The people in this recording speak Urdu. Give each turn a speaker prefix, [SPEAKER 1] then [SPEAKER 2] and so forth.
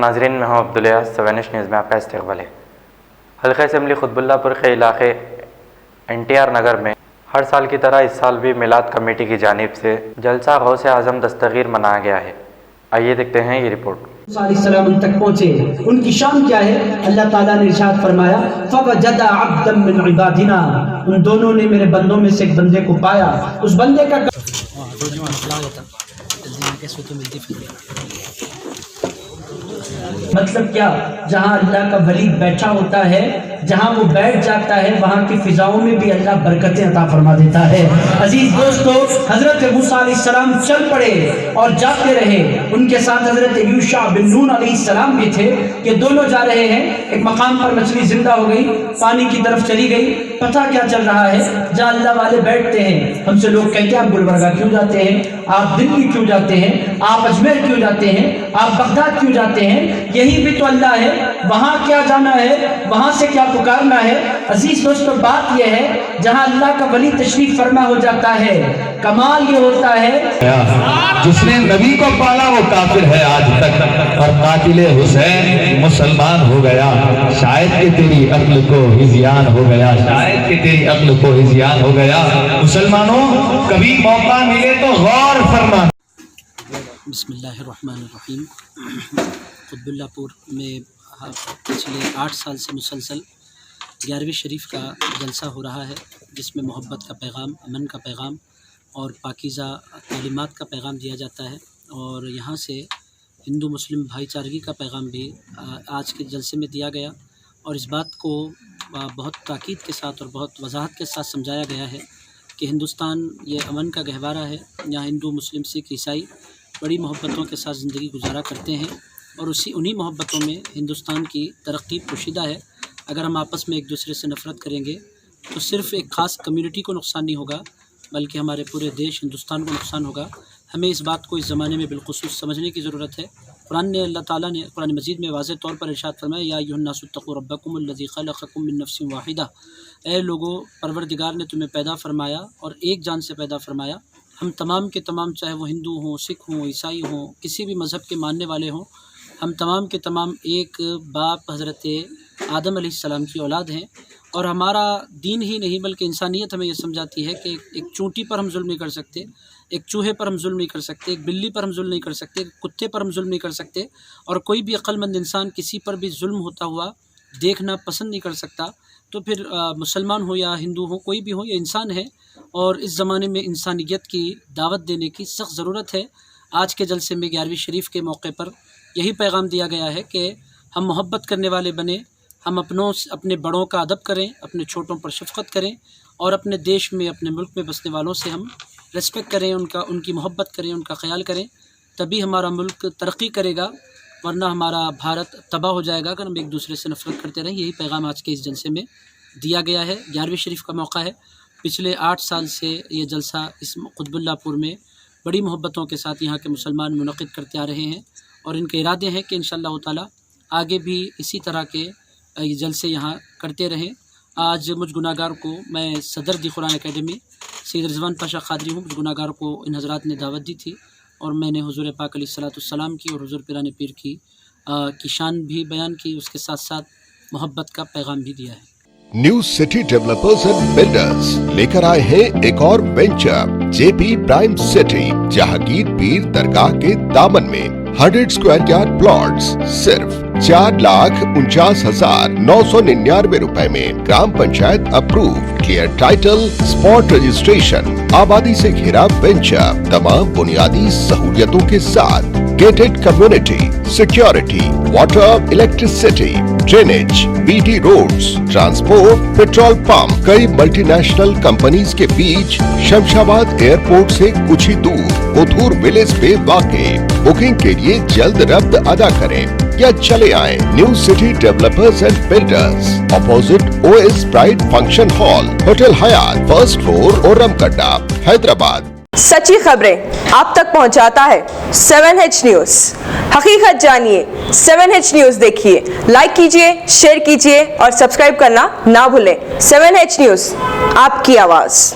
[SPEAKER 1] ناظرین، میں ہوں عبدالیاز، 7H نیوز میں آپ کا استقبال ہے۔ حلقہ اسمبلی قطب اللہ پور کے علاقے NTR نگر میں ہر سال کی طرح اس سال بھی میلاد کمیٹی کی جانب سے جلسہ غوث اعظم دستگیر منایا گیا ہے۔ آئیے دیکھتے ہیں یہ رپورٹ۔
[SPEAKER 2] موسیٰ علیہ السلام ان تک پہنچے، ان کی شان کیا ہے؟ اللہ تعالیٰ نے ارشاد فرمایا فَوَجَدَ عَبْدًا مِّنْ عِبَادِنَا، ان دونوں نے میرے بندوں میں سے ایک بندے کو پایا۔ اس بندے کا مطلب کیا؟ جہاں اللہ کا ولی بیٹھا ہوتا ہے، جہاں وہ بیٹھ جاتا ہے، وہاں کی فضاؤں میں بھی اللہ برکتیں عطا فرما دیتا ہے۔ عزیز دوستو، حضرت موسیٰ علیہ السلام چل پڑے اور جاتے رہے، ان کے ساتھ حضرت یوشع بن نون علیہ السلام بھی تھے۔ یہ دونوں جا رہے ہیں، ایک مقام پر مچھلی زندہ ہو گئی، پانی کی طرف چلی گئی۔ پتہ کیا چل رہا ہے؟ جہاں اللہ والے بیٹھتے ہیں، ہم سے لوگ کہتے ہیں آپ گلبرگہ کیوں جاتے ہیں، آپ دلی کیوں جاتے ہیں، آپ اجمیر کیوں جاتے ہیں، آپ بغداد کیوں جاتے ہیں؟ یہی بھی تو اللہ ہے، وہاں کیا جانا ہے، وہاں سے کیا پکارنا ہے؟ عزیز دوستو، بات یہ ہے جہاں اللہ کا ولی تشریف فرما ہو جاتا ہے، کمال یہ ہوتا ہے
[SPEAKER 3] جس نے نبی کو پالا وہ کافر ہے آج تک، اور قاتل حسین مسلمان ہو گیا۔ شاید کہ تیری عقل کو ہذیان ہو گیا، شاید کہ تیری عقل کو ہذیان ہو گیا۔ مسلمانوں، کبھی موقع ملے تو غور فرما۔
[SPEAKER 4] بسم اللہ الرحمن الرحیم۔ قطب اللہ پور میں پچھلے 8 سال سے مسلسل 11ویں شریف کا جلسہ ہو رہا ہے، جس میں محبت کا پیغام، امن کا پیغام اور پاکیزہ تعلیمات کا پیغام دیا جاتا ہے، اور یہاں سے ہندو مسلم بھائی چارگی کا پیغام بھی آج کے جلسے میں دیا گیا، اور اس بات کو بہت تاکید کے ساتھ اور بہت وضاحت کے ساتھ سمجھایا گیا ہے کہ ہندوستان یہ امن کا گہوارہ ہے، یہاں ہندو مسلم سکھ عیسائی بڑی محبتوں کے ساتھ زندگی گزارا کرتے ہیں، اور انہی محبتوں میں ہندوستان کی ترقی پوشیدہ ہے۔ اگر ہم آپس میں ایک دوسرے سے نفرت کریں گے تو صرف ایک خاص کمیونٹی کو نقصان نہیں ہوگا، بلکہ ہمارے پورے دیش ہندوستان کو نقصان ہوگا۔ ہمیں اس بات کو اس زمانے میں بالخصوص سمجھنے کی ضرورت ہے۔ اللہ تعالیٰ نے قرآن مجید میں واضح طور پر ارشاد فرمایا یا ایھا الناس اتقوا ربکم الذی خلقکم من نفس واحدہ، اے لوگو، پروردگار نے تمہیں پیدا فرمایا اور ایک جان سے پیدا فرمایا۔ ہم تمام کے تمام، چاہے وہ ہندو ہوں، سکھ ہوں، عیسائی ہوں، کسی بھی مذہب کے ماننے والے ہوں، ہم تمام کے تمام ایک باپ حضرت آدم علیہ السلام کی اولاد ہیں، اور ہمارا دین ہی نہیں بلکہ انسانیت ہمیں یہ سمجھاتی ہے کہ ایک چونٹی پر ہم ظلم نہیں کر سکتے، ایک چوہے پر ہم ظلم نہیں کر سکتے، ایک بلی پر ہم ظلم نہیں کر سکتے، ایک کتے پر ہم ظلم نہیں کر سکتے، اور کوئی بھی عقل مند انسان کسی پر بھی ظلم ہوتا ہوا دیکھنا پسند نہیں کر سکتا۔ تو پھر مسلمان ہو یا ہندو ہو، کوئی بھی ہو، یہ انسان ہے، اور اس زمانے میں انسانیت کی دعوت دینے کی سخت ضرورت ہے۔ آج کے جلسے میں 11ویں شریف کے موقع پر یہی پیغام دیا گیا ہے کہ ہم محبت کرنے والے بنیں، ہم اپنے بڑوں کا ادب کریں، اپنے چھوٹوں پر شفقت کریں، اور اپنے دیش میں، اپنے ملک میں بسنے والوں سے ہم ریسپیکٹ کریں، ان کی محبت کریں، ان کا خیال کریں، تبھی ہمارا ملک ترقی کرے گا، ورنہ ہمارا بھارت تباہ ہو جائے گا اگر ہم ایک دوسرے سے نفرت کرتے رہیں۔ یہی پیغام آج کے اس جلسے میں دیا گیا ہے۔ 11ویں شریف کا موقع ہے۔ پچھلے 8 سال سے یہ جلسہ اس قطب اللہ پور میں بڑی محبتوں کے ساتھ یہاں کے مسلمان منعقد کرتے آ رہے ہیں، اور ان کے ارادے ہیں کہ انشاءاللہ تعالی آگے بھی اسی طرح کے یہ جلسے یہاں کرتے رہیں۔ آج مجھ گناہ گار کو، میں صدر دی قرآن اکیڈمی سید رضوان پاشا قادری ہوں، مجھ گناہ گار کو ان حضرات نے دعوت دی تھی، اور میں نے حضور پاک علیہ السلام کی اور حضور پیران پیر کی شان بھی بیان کی، اس کے ساتھ ساتھ محبت کا پیغام بھی دیا ہے۔
[SPEAKER 5] New city developers and builders لے کر آئے ہیں ایک اور venture JP prime city, Jahangir Pir درگاہ کے دامن میں 100 اسکوائر یارڈ پلاٹس صرف 4,49,999 روپے میں، gram panchayat approve, clear title, spot registration, آبادی سے گھرا وینچر، تمام بنیادی سہولیتوں کے ساتھ، gated community, security, water, electricity, drainage, BT roads, transport, petrol pump, کئی ملٹی نیشنل کمپنیز کے بیچ، شمشاباد ایئرپورٹ سے کچھ ہی دور، اوتھور ولیج پہ واقع۔ بکنگ کے لیے جلد ربط ادا کریں یا چلے آئیں new city developers and builders, opposite OS pride function hall, hotel حیات، فرسٹ فلور، اورم کڈا، حیدرآباد۔
[SPEAKER 6] سچی خبریں آپ تک پہنچاتا ہے 7H نیوز۔ حقیقت جانیے، 7H نیوز دیکھیے، لائک کیجیے، شیئر کیجیے اور سبسکرائب کرنا نہ بھولیں۔ 7H نیوز، آپ کی آواز۔